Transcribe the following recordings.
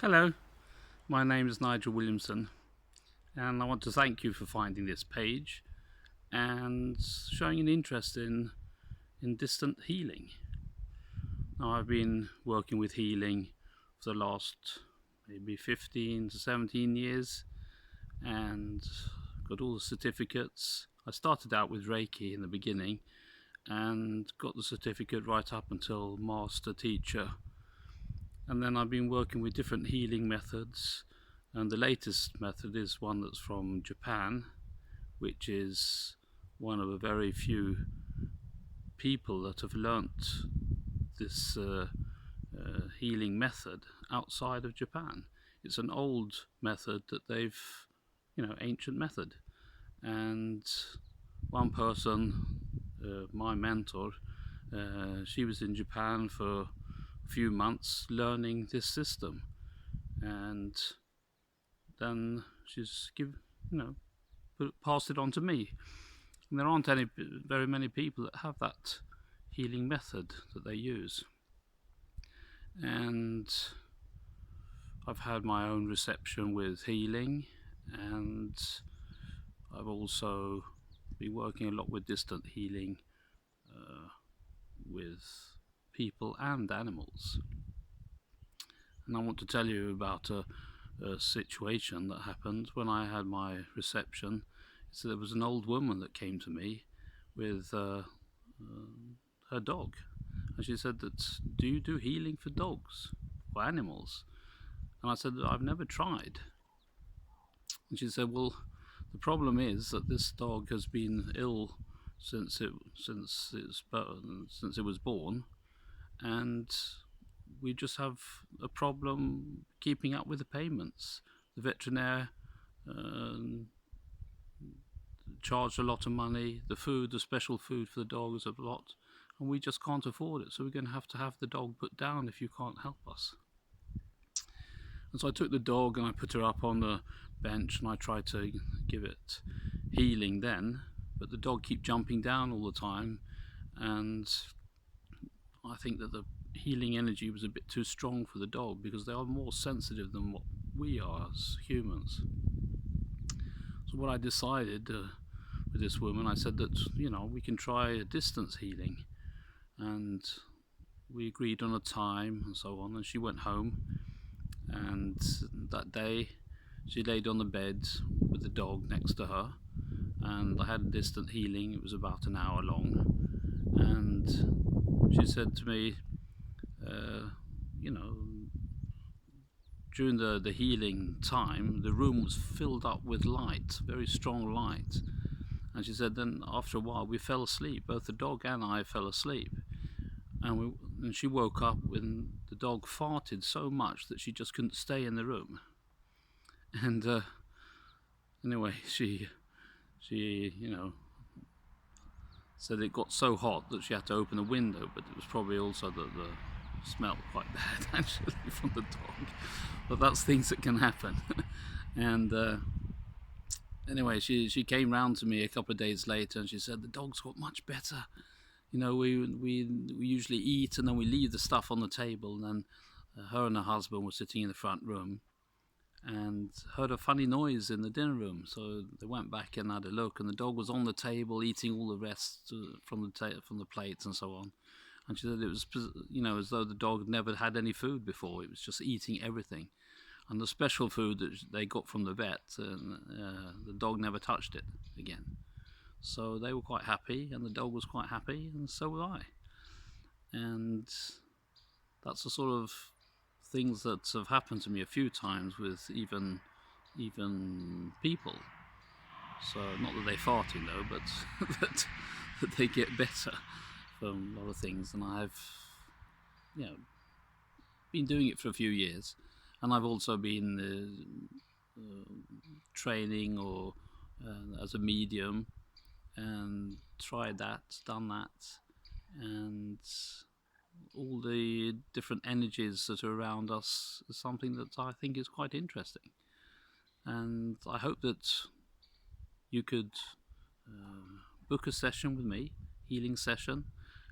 Hello, my name is Nigel Williamson, and I want to thank you for finding this page and showing an interest in distant healing. Now, I've been working with healing for the last maybe 15 to 17 years and got all the certificates. I started out with Reiki in the beginning and got the certificate right up until Master Teacher. And then I've been working with different healing methods, and the latest method is one that's from Japan, which is one of a very few people that have learnt this healing method outside of Japan. It's an old method that they've, ancient method. And one person, my mentor, she was in Japan for a few months learning this system, and then she's passed it on to me. And there aren't very many people that have that healing method that they use. And I've had my own reception with healing, and I've also been working a lot with distant healing with people and animals. And I want to tell you about a situation that happened when I had my reception. So there was an old woman that came to me with her dog, and she said that, do you do healing for dogs or animals? And I said, I've never tried. And she said, well, the problem is that this dog has been ill since it was born, and we just have a problem keeping up with the payments. The veterinarian charged a lot of money. The food, the special food for the dog is a lot, and we just can't afford it. So we're going to have the dog put down if you can't help us. And so I took the dog and I put her up on the bench, and I tried to give it healing then, but the dog kept jumping down all the time, and I think that the healing energy was a bit too strong for the dog, because they are more sensitive than what we are as humans. So what I decided with this woman, I said that we can try a distance healing, and we agreed on a time and so on, and she went home, and that day she laid on the bed with the dog next to her, and I had a distant healing. It was about an hour long, and she said to me, during the healing time, the room was filled up with light, very strong light. And she said then after a while we fell asleep, both the dog and I fell asleep. And she woke up when the dog farted so much that she just couldn't stay in the room. And anyway, she said it got so hot that she had to open a window, but it was probably also that the smelled quite bad actually from the dog. But that's things that can happen. And anyway, she came round to me a couple of days later, and she said the dog's got much better. We usually eat and then we leave the stuff on the table, and then her and her husband were sitting in the front room and heard a funny noise in the dinner room. So they went back and had a look, and the dog was on the table eating all the rest from the plates and so on. And she said it was, as though the dog never had any food before. It was just eating everything. And the special food that they got from the vet, the dog never touched it again. So they were quite happy, and the dog was quite happy, and so was I. And that's the sort of things that have happened to me a few times with even people. So not that they're farting though, but that they get better from a lot of things. And I've been doing it for a few years, and I've also been training or as a medium, and tried that, done that, and all the different energies that are around us is something that I think is quite interesting. And I hope that you could book a session with me, healing session,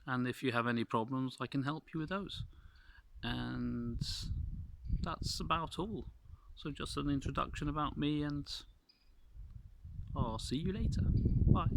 and if you have any problems I can help you with those. And that's about all. So just an introduction about me, and I'll see you later. Bye.